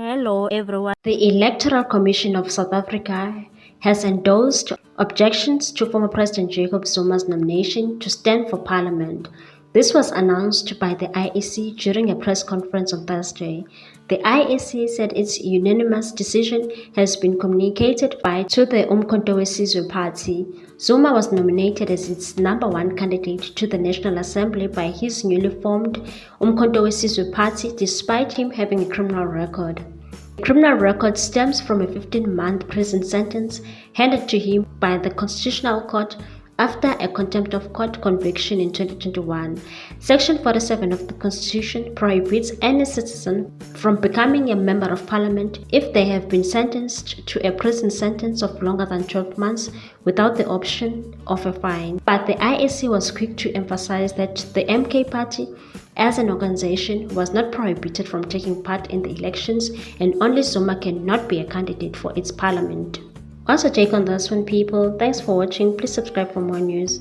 Hello everyone. The Electoral Commission of South Africa has endorsed objections to former President Jacob Zuma's nomination to stand for parliament. This was announced by the IEC during a press conference on Thursday. The IEC said its unanimous decision has been communicated to the Umkhonto weSizwe Party. Zuma was nominated as its #1 candidate to the National Assembly by his newly formed Umkhonto weSizwe Party despite him having a criminal record. The criminal record stems from a 15-month prison sentence handed to him by the Constitutional Court after a contempt of court conviction in 2021. Section 47 of the Constitution prohibits any citizen from becoming a member of parliament if they have been sentenced to a prison sentence of longer than 12 months without the option of a fine. But the IEC was quick to emphasize that the MK Party as an organization was not prohibited from taking part in the elections, and only Zuma cannot be a candidate for its parliament. Also take on this one, people. Thanks for watching. Please subscribe for more news.